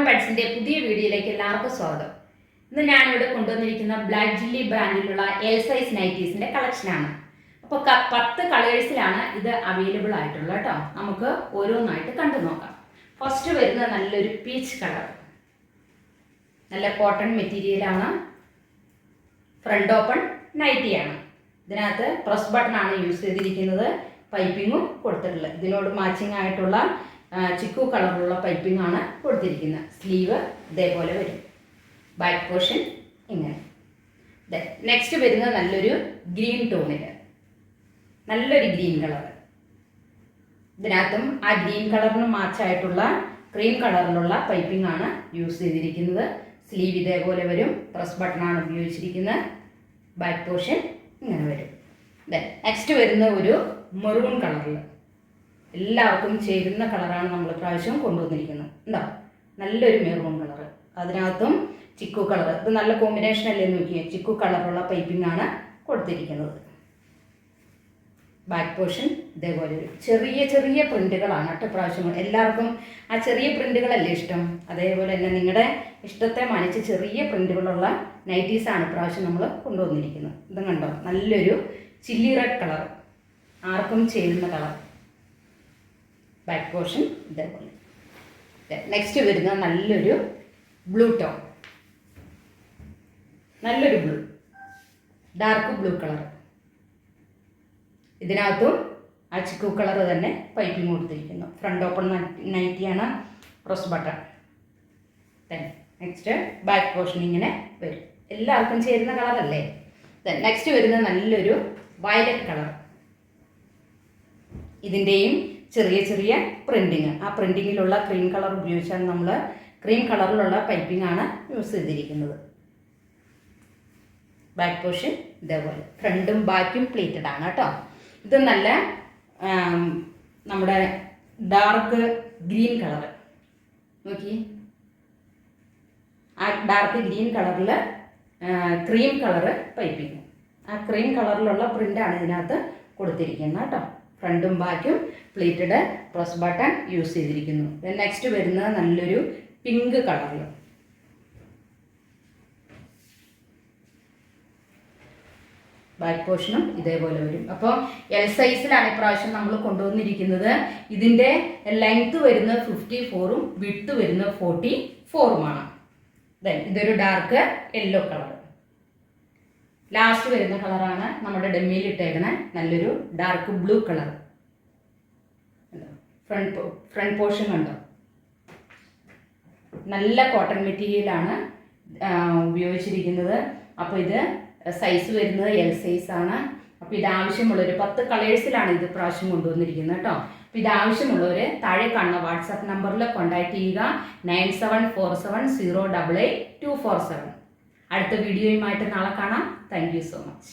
ബഡ്സിന്റെ പുതിയ വീഡിയോയിലേക്ക് എല്ലാവർക്കും സ്വാഗതം. ഇന്ന് ഞാനിവിടെ കൊണ്ടുവന്നിരിക്കുന്ന ബ്ലാക്ക് ജില്ലി ബ്രാൻഡിലുള്ള എൽ സൈസ് നൈറ്റീസിന്റെ കളക്ഷനാണ്. അപ്പോൾ 10 കളേഴ്സിലാണ് ഇത് അവൈലബിൾ ആയിട്ടുള്ളത് കേട്ടോ. നമുക്ക് ഓരോന്നായിട്ട് കണ്ടു നോക്കാം. ഫസ്റ്റ് വരുന്നത് നല്ലൊരു പീച്ച് കളർ, നല്ല കോട്ടൺ മെറ്റീരിയലാണ്, ഫ്രണ്ട് ഓപ്പൺ നൈറ്റിയാണ്. ഇതിനകത്ത് പ്രസ് ബട്ടൺ ആണ് യൂസ് ചെയ്തിരിക്കുന്നത്, പൈപ്പിങ്ങും കൊടുത്തിട്ടുള്ളത്. ഇതിനോട് മാച്ചിങ് ആയിട്ടുള്ള ചിക്കു കളറിലുള്ള പൈപ്പിംഗ് ആണ് കൊടുത്തിരിക്കുന്നത്. സ്ലീവ് ഇതേപോലെ വരും, ബാക്ക് പോർഷൻ ഇങ്ങനെ. നെക്സ്റ്റ് വരുന്നത് നല്ലൊരു ഗ്രീൻ ടോണിൽ, നല്ലൊരു ഗ്രീൻ കളർ. ഇതിനകത്തും ആ ഗ്രീൻ കളറിന് മാച്ചായിട്ടുള്ള ക്രീം കളറിലുള്ള പൈപ്പിംഗ് ആണ് യൂസ് ചെയ്തിരിക്കുന്നത്. സ്ലീവ് ഇതേപോലെ വരും, പ്രസ് ബട്ടൺ ആണ് ഉപയോഗിച്ചിരിക്കുന്നത്, ബാക്ക് പോർഷൻ ഇങ്ങനെ വരും. നെക്സ്റ്റ് വരുന്ന ഒരു മെറൂൺ കളറിൽ, എല്ലാവർക്കും ചേരുന്ന കളറാണ് നമ്മൾ പ്രാവശ്യം കൊണ്ടുവന്നിരിക്കുന്നത്. എന്താ നല്ലൊരു മെറൂൺ കളർ, അതിനകത്തും ചിക്കു കളർ. ഇത് നല്ല കോമ്പിനേഷൻ അല്ലേ നോക്കിയേ. ചിക്കു കളറുള്ള പൈപ്പിംഗ് ആണ് കൊടുത്തിരിക്കുന്നത്. ബാക്ക് പോർഷൻ ഇതേപോലെ ഒരു ചെറിയ ചെറിയ പ്രിന്റുകളാണ് കേട്ടോ പ്രാവശ്യം. എല്ലാവർക്കും ആ ചെറിയ പ്രിന്റുകളല്ലേ ഇഷ്ടം, അതേപോലെ തന്നെ നിങ്ങളുടെ ഇഷ്ടത്തെ മാനിച്ച് ചെറിയ പ്രിന്റുകളുള്ള നൈറ്റീസാണ് പ്രാവശ്യം നമ്മൾ കൊണ്ടുവന്നിരിക്കുന്നത്. ഇതും കണ്ടോ, നല്ലൊരു ചില്ലി റെഡ് കളർ, ആർക്കും ചേരുന്ന കളർ. ബാക്ക് പോർഷൻ ഇതേപോലെ. നെക്സ്റ്റ് വരുന്നത് നല്ലൊരു ബ്ലൂ ടോൺ, നല്ലൊരു ബ്ലൂ, ഡാർക്ക് ബ്ലൂ കളർ. ഇതിനകത്തും ആ ചിക്കു കളർ തന്നെ പൈപ്പിംഗ് കൊടുത്തിരിക്കുന്നു. ഫ്രണ്ട് ഓപ്പൺ നൈറ്റിയാണ്, press button. Next back portion ഇങ്ങനെ വരും, എല്ലാവർക്കും ചേരുന്ന കളറല്ലേ. നെക്സ്റ്റ് വരുന്നത് നല്ലൊരു വയലറ്റ് കളർ. ഇതിൻ്റെയും ചെറിയ ചെറിയ പ്രിൻറ്റിങ്, ആ പ്രിൻറ്റിങ്ങിലുള്ള ക്രീം കളർ ഉപയോഗിച്ചാണ് നമ്മൾ ക്രീം കളറിലുള്ള പൈപ്പിംഗ് ആണ് യൂസ് ചെയ്തിരിക്കുന്നത്. ബാക്ക് പോർഷൻ ഇതേപോലെ, ഫ്രണ്ടും ബാക്കും പ്ലീറ്റഡ് ആണ് കേട്ടോ. ഇത് നല്ല നമ്മുടെ ഡാർക്ക് ഗ്രീൻ കളർ നോക്കി, ആ ഡാർക്ക് ഗ്രീൻ കളറിൽ ക്രീം കളറ് പൈപ്പിംഗ്, ആ ക്രീം കളറിലുള്ള പ്രിൻ്റാണ് ഇതിനകത്ത് കൊടുത്തിരിക്കുന്നത് കേട്ടോ. ഫ്രണ്ടും ബാക്കും പ്ലീറ്റഡ്, പ്രസ് ബട്ടൺ യൂസ് ചെയ്തിരിക്കുന്നു. നെക്സ്റ്റ് വരുന്നത് നല്ലൊരു പിങ്ക് കളറിൽ, ബാക്ക് പോർഷനും ഇതേപോലെ വരും. അപ്പോൾ എൽ സൈസിലാണ് ഇപ്രാവശ്യം നമ്മൾ കൊണ്ടുവന്നിരിക്കുന്നത്. ഇതിൻ്റെ ലെങ്ത്ത് വരുന്നത് 54ഉം വിഡ്ത്ത് വരുന്നത് 44ഉമാണ്. ഇതൊരു ഡാർക്ക് യെല്ലോ കളർ. ലാസ്റ്റ് വരുന്ന കളറാണ് നമ്മുടെ ഡെമ്മിയിൽ ഇട്ടേക്കണേ, നല്ലൊരു dark blue colour. Front portion കണ്ടോ, നല്ല കോട്ടൺ മെറ്റീരിയലാണ് ഉപയോഗിച്ചിരിക്കുന്നത്. അപ്പോൾ ഇത് സൈസ് വരുന്നത് എൽ സൈസ് ആണ്. അപ്പോൾ ഇത് ആവശ്യമുള്ളവർ 10 കളേഴ്സിലാണ് ഇത് പ്രാവശ്യം കൊണ്ടുവന്നിരിക്കുന്നത് കേട്ടോ. അപ്പോൾ ഇത് ആവശ്യമുള്ളവർ താഴെ കാണുന്ന വാട്സാപ്പ് നമ്പറിൽ കോൺടാക്ട് ചെയ്യുക, 9747088247. അടുത്ത വീഡിയോയുമായിട്ട് നാളെ കാണാം. Thank you so much.